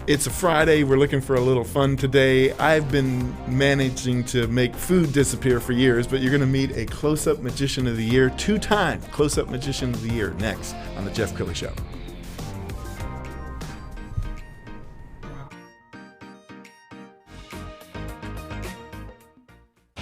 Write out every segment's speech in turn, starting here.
It's a Friday. We're looking for a little fun today. I've been managing to make food disappear for years, but you're going to meet a close-up magician of the year, two-time close-up magician of the year, next on the Jeff Crilley Show.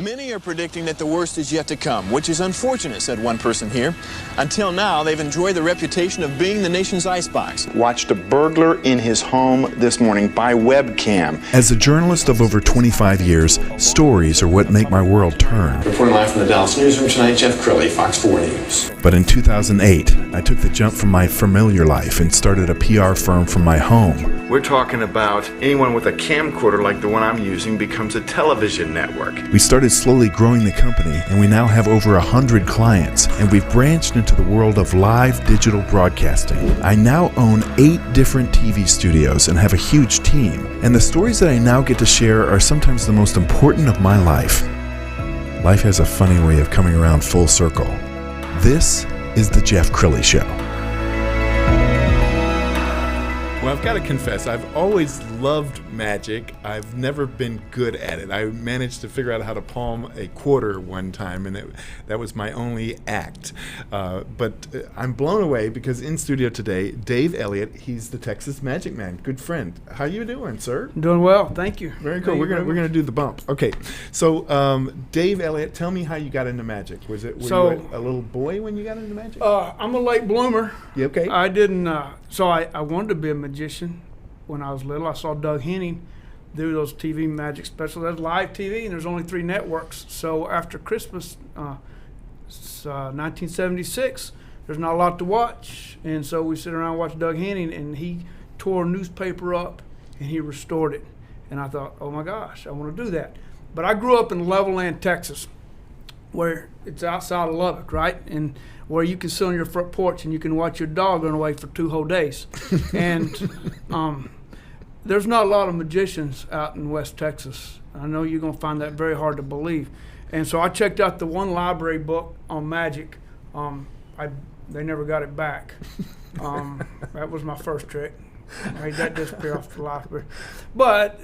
Many are predicting that the worst is yet to come, which is unfortunate, said one person here. Until now, they've enjoyed the reputation of being the nation's icebox. Watched a burglar in his home this morning by webcam. As a journalist of over 25 years, stories are what make my world turn. Reporting live from the Dallas newsroom tonight, Jeff Crilley, Fox 4 News. But in 2008, I took the jump from my familiar life and started a PR firm from my home. We're talking about anyone with a camcorder like the one I'm using becomes a television network. We started slowly growing the company, and we now have over 100 clients, and we've branched into the world of live digital broadcasting. I now own 8 different TV studios and have a huge team, and the stories that I now get to share are sometimes the most important of my life. Life has a funny way of coming around full circle. This is the Jeff Crilley Show. Well, I've got to confess, I've always loved magic. I've never been good at it. I managed to figure out how to palm a quarter one time, and that was my only act. But I'm blown away because in studio today, Dave Elliott, he's the Texas Magic Man, good friend. How you doing, sir? Doing well, thank you. Very cool. We're gonna do the bump. Okay, so Dave Elliott, tell me how you got into magic. Were you a little boy when you got into magic? I'm a late bloomer. Yeah, okay. I didn't. I wanted to be a magician when I was little. I saw Doug Henning do those TV magic specials. That's live TV, and there's only 3 networks. So after Christmas, 1976, there's not a lot to watch, and so we sit around and watch Doug Henning, and he tore a newspaper up and he restored it. And I thought, oh my gosh, I want to do that. But I grew up in Levelland, Texas, where it's outside of Lubbock, right? And where you can sit on your front porch and you can watch your dog run away for 2 whole days. And there's not a lot of magicians out in West Texas. I know you're going to find that very hard to believe. And so I checked out the one library book on magic. They never got it back. That was my first trick. I made that disappear off the library. But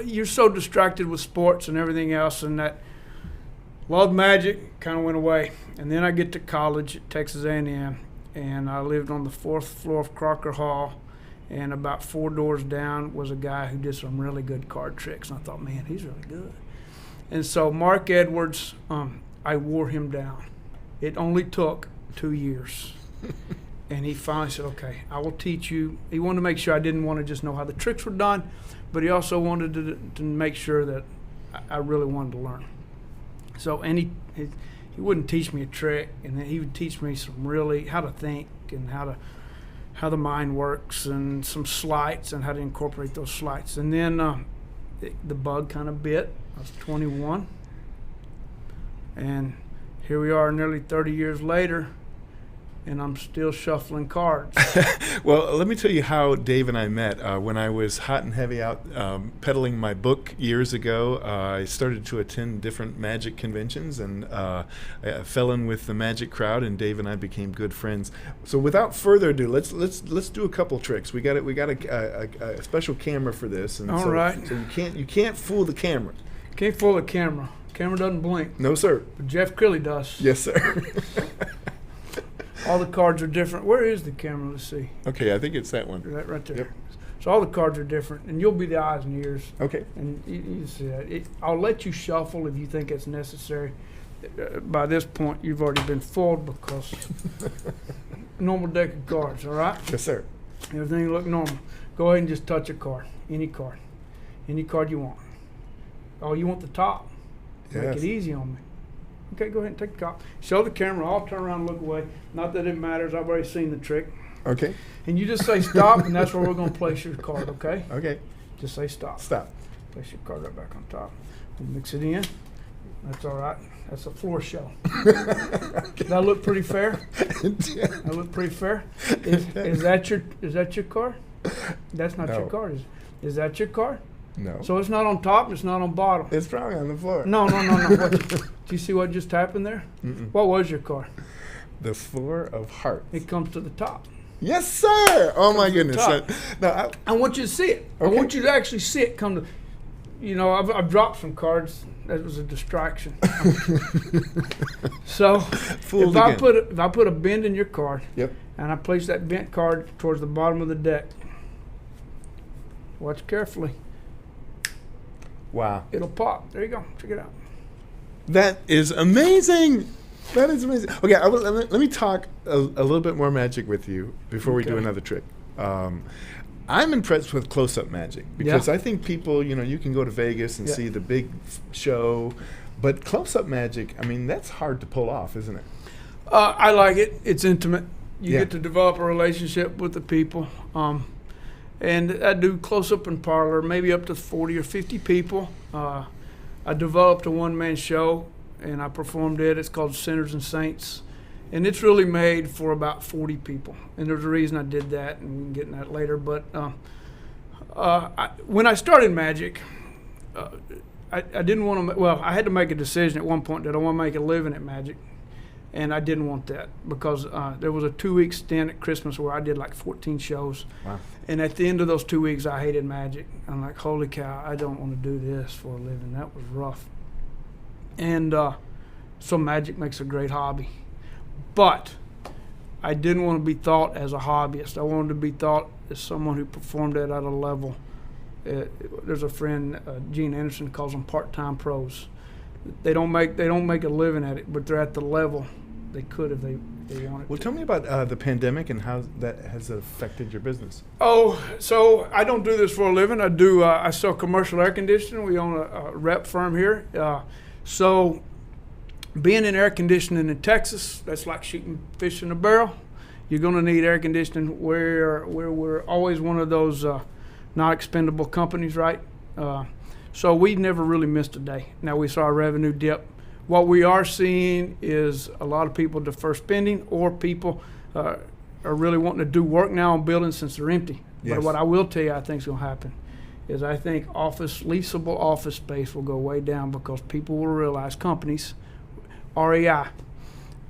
you're so distracted with sports and everything else, and that love magic kind of went away. And then I get to college at Texas A&M, and I lived on the 4th floor of Crocker Hall, and about 4 doors down was a guy who did some really good card tricks. And I thought, man, he's really good. And so Mark Edwards, I wore him down. It only took 2 years. And he finally said, okay, I will teach you. He wanted to make sure I didn't want to just know how the tricks were done, but he also wanted to make sure that I really wanted to learn. So, and he wouldn't teach me a trick, and then he would teach me some really how to think and how the mind works, and some sleights and how to incorporate those sleights. And then the bug kind of bit. I was 21, and here we are nearly 30 years later, and I'm still shuffling cards. Well, let me tell you how Dave and I met. When I was hot and heavy out peddling my book years ago, I started to attend different magic conventions, and I fell in with the magic crowd, and Dave and I became good friends. So without further ado, let's do a couple tricks. We got a special camera for this, and all right. So you can't fool the camera. Can't fool the camera. Camera doesn't blink. No, sir. But Jeff Crilley does. Yes, sir. All the cards are different. Where is the camera? Let's see. Okay, I think it's that one. That right there. Yep. So all the cards are different, and you'll be the eyes and ears. Okay. And you see that. I'll let you shuffle if you think it's necessary. By this point, you've already been fooled because normal deck of cards, all right? Yes, sir. Everything look normal. Go ahead and just touch a card. Any card you want. Oh, you want the top? Yes. Make it easy on me. Okay, go ahead and take the top. Show the camera. I'll turn around and look away. Not that it matters. I've already seen the trick. Okay. And you just say stop, and that's where we're going to place your card, okay? Okay. Just say stop. Stop. Place your card right back on top. And mix it in. That's all right. That's a floor show. Does that look pretty fair? That look pretty fair? Is that your card? That's not your card. Is that your card? No. So it's not on top, it's not on bottom. It's probably on the floor. No. Do you see what just happened there? Mm-mm. What was your card? The 4 of hearts. It comes to the top. Yes, sir. Oh my goodness. top. No, I want you to see it. Okay. I want you to actually see it come to. I've dropped some cards. That was a distraction. So Fooled if again. I put a bend in your card, Yep. and I place that bent card towards the bottom of the deck, watch carefully. Wow. It'll pop. There you go. Check it out. That is amazing. That is amazing. Okay, let me talk a little bit more magic with you before we do Okay. another trick. I'm impressed with close-up magic because Yeah. I think people, you can go to Vegas and Yeah. see the big show, but close-up magic, I mean, that's hard to pull off, isn't it? I like it. It's intimate. You Yeah. get to develop a relationship with the people. And I do close-up and parlor, maybe up to 40 or 50 people. I developed a one-man show, and I performed it. It's called Sinners and Saints. And it's really made for about 40 people. And there's a reason I did that, and we can get into that later. But when I started magic, I didn't want to, I had to make a decision at one point that I want to make a living at magic. And I didn't want that because there was a 2-week stint at Christmas where I did like 14 shows. Wow. And at the end of those 2 weeks, I hated magic. I'm like, holy cow, I don't want to do this for a living. That was rough. And so magic makes a great hobby. But I didn't want to be thought as a hobbyist. I wanted to be thought as someone who performed at a level. There's a friend, Gene Anderson, calls them part-time pros. They don't make a living at it, but they're at the level they could if they wanted Well, to. tell me about the pandemic and how that has affected your business. Oh, so I don't do this for a living. I sell commercial air conditioning. We own a rep firm here. So being in air conditioning in Texas, that's like shooting fish in a barrel. You're going to need air conditioning where we're always one of those not expendable companies, right? So we never really missed a day. Now we saw a revenue dip. What we are seeing is a lot of people defer spending, or people are really wanting to do work now on buildings since they're empty. Yes. But what I will tell you I think is going to happen is I think leasable office space will go way down because people will realize companies, REI,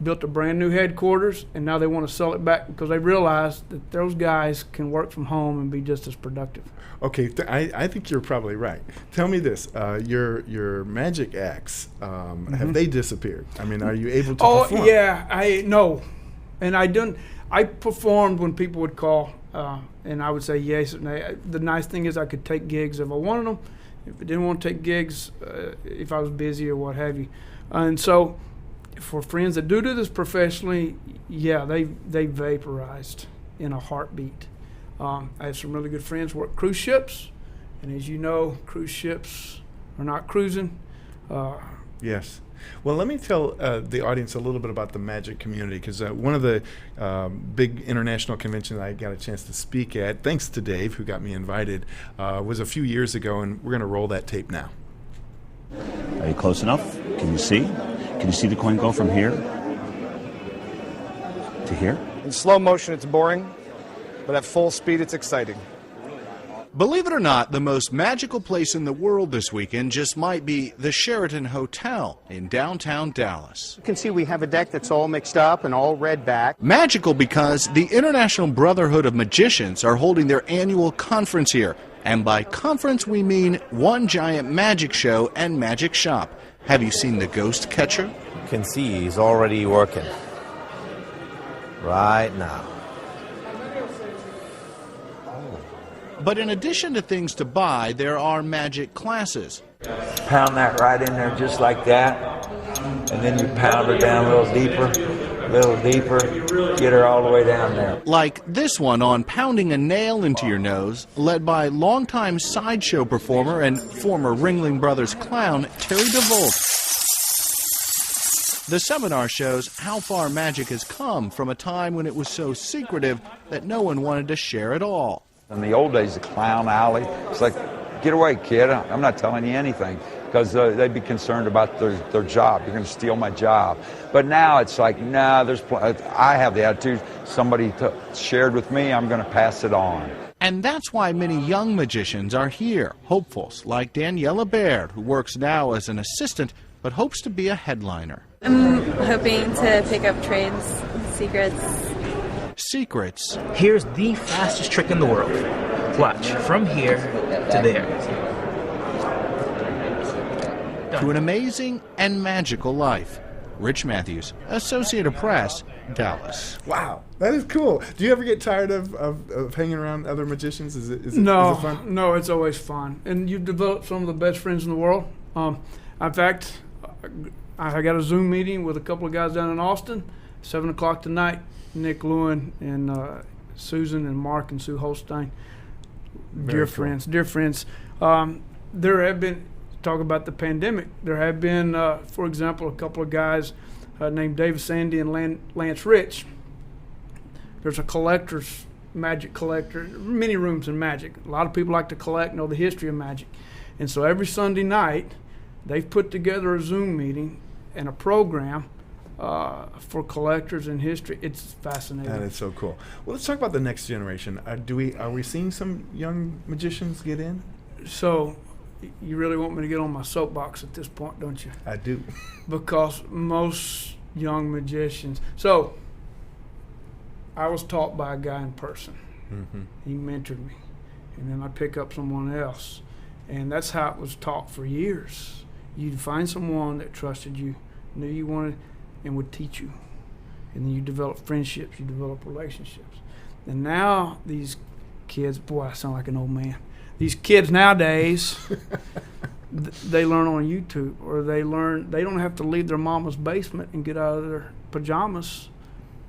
built a brand new headquarters, and now they want to sell it back because they realize that those guys can work from home and be just as productive. Okay, I think you're probably right. Tell me this: your magic acts, have they disappeared? I mean, are you able to perform? Oh yeah, no, and I performed when people would call, and I would say yes. And the nice thing is I could take gigs if I wanted them. If I didn't want to take gigs, if I was busy or what have you, and so for friends that do this professionally, yeah, they vaporized in a heartbeat. I have some really good friends who work cruise ships, and as you know, cruise ships are not cruising. Yes. Well, let me tell the audience a little bit about the magic community, because one of the big international conventions I got a chance to speak at, thanks to Dave, who got me invited, was a few years ago, and we're going to roll that tape now. Are you close enough? Can you see? Can you see the coin go from here to here? In slow motion, it's boring, but at full speed, it's exciting. Believe it or not, the most magical place in the world this weekend just might be the Sheraton Hotel in downtown Dallas. You can see we have a deck that's all mixed up and all red back. Magical because the International Brotherhood of Magicians are holding their annual conference here. And by conference, we mean one giant magic show and magic shop. Have you seen the Ghost Catcher? You can see he's already working right now. But in addition to things to buy, there are magic classes. Pound that right in there just like that, and then you pound her down a little deeper, get her all the way down there. Like this one on pounding a nail into your nose, led by longtime sideshow performer and former Ringling Brothers clown, Terry DeVolt. The seminar shows how far magic has come from a time when it was so secretive that no one wanted to share at all. In the old days, the clown alley, it's like, get away, kid. I'm not telling you anything, because they'd be concerned about their job. You're going to steal my job. But now it's like, nah, I have the attitude, somebody shared with me, I'm going to pass it on. And that's why many young magicians are here, hopefuls like Daniela Baird, who works now as an assistant but hopes to be a headliner. I'm hoping to pick up trades, secrets. secrets. Here's the fastest trick in the world. Watch, from here to there. To an amazing and magical life. Rich Matthews, Associated Press, Dallas. Wow, that is cool. Do you ever get tired of hanging around other magicians? Is it fun? No, it's always fun. And you've developed some of the best friends in the world. In fact, I got a Zoom meeting with a couple of guys down in Austin, 7 o'clock tonight. Nick Lewin and Susan and Mark and Sue Holstein. Dear friends. There have been, talk about the pandemic, there have been, for example, a couple of guys named David Sandy and Lance Rich. There's a magic collector, many rooms in magic. A lot of people like to collect, know the history of magic. And so every Sunday night, they've put together a Zoom meeting and a program for collectors in history. It's fascinating. That is so cool. Well, let's talk about the next generation. Are we seeing some young magicians get in? So, you really want me to get on my soapbox at this point, don't you? I do. Because most young magicians. So, I was taught by a guy in person. Mm-hmm. He mentored me. And then I pick up someone else. And that's how it was taught for years. You'd find someone that trusted you, knew you wanted, and would teach you. And then you develop friendships, you develop relationships. And now these kids, boy, I sound like an old man. These kids nowadays, they learn on YouTube, or they don't have to leave their mama's basement and get out of their pajamas,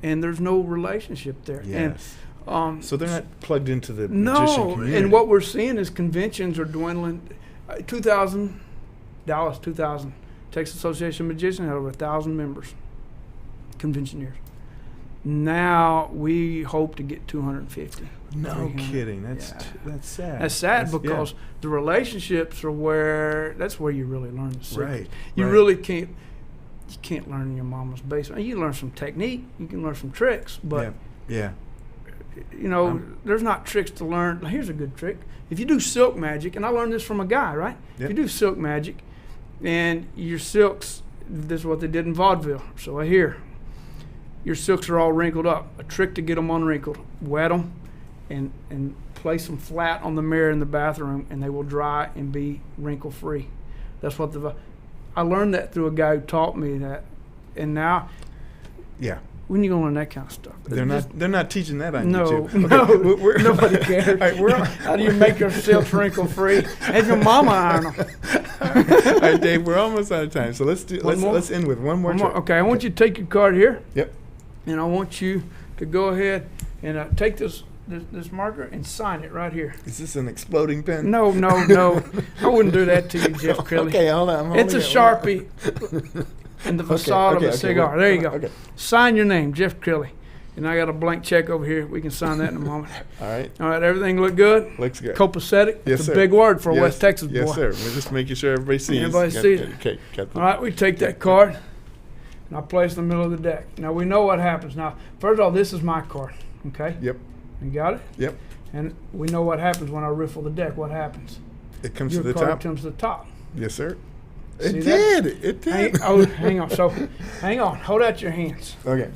and there's no relationship there. Yes. And, so they're not plugged into the magician community. No, and what we're seeing is conventions are dwindling. 2000, Dallas, 2000. Texas Association of Magicians had over 1,000 members, convention years. Now we hope to get 250. No kidding. That's sad. That's sad because the relationships are that's where you really learn the secret. Right. You really can't learn in your mama's basement. You learn some technique, you can learn some tricks, but there's not tricks to learn. Here's a good trick. If you do silk magic, and I learned this from a guy, right? If you do silk magic and your silks, this is what they did in vaudeville. So I hear your silks are all wrinkled up. A trick to get them unwrinkled: wet them and place them flat on the mirror in the bathroom, and they will dry and be wrinkle free. That's what I learned that through a guy who taught me that, and now, when are you gonna learn that kind of stuff? They're not teaching that on YouTube. Okay. No, nobody cares. Right, how do you make your silks wrinkle free? Have your mama iron them. All right, Dave, we're almost out of time, so let's end with one more trick. Okay, I want you to take your card here. Yep. And I want you to go ahead and take this marker and sign it right here. Is this an exploding pen? No. I wouldn't do that to you, Jeff Crilley. Okay, hold on. It's a Sharpie in the facade of a cigar. There you go. Okay. Sign your name, Jeff Crilley. And I got a blank check over here. We can sign that in a moment. All right. Everything look good? Looks good. Copacetic? Yes, it's sir. a big word for a West Texas boy. Yes, sir. We're just making sure everybody sees. Everybody sees it. Okay. All right, we take that card, and I place it in the middle of the deck. Now, we know what happens. Now, first of all, this is my card, okay? Yep. You got it? Yep. And we know what happens when I riffle the deck. What happens? It comes to the top. top. Your card comes to the top. Yes, sir. See It that? did. It did. Hang on. So, hang on. Hold out your hands. Okay.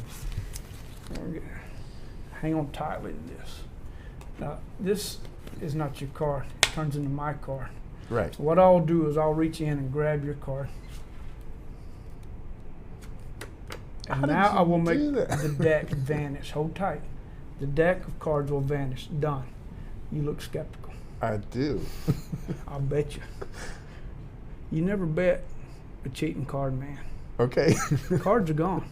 Hang on tightly to this. Now, this is not your card. It turns into my card. Right. So what I'll do is I'll reach in and grab your card. And now I will make the deck vanish. Hold tight. The deck of cards will vanish. Done. You look skeptical. I do. I'll bet you. You never bet a cheating card man. Okay. Cards are gone.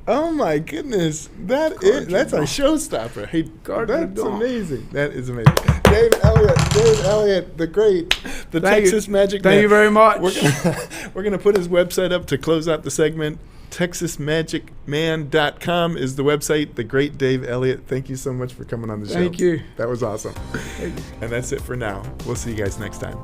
Oh my goodness. That's a showstopper. Hey, that's amazing. That is amazing. Dave Elliott, the great, Texas Magic Man. Thank you very much. We're gonna put his website up to close out the segment. TexasMagicMan.com is the website. The great Dave Elliott. Thank you so much for coming on the show. Thank you. That was awesome. And that's it for now. We'll see you guys next time.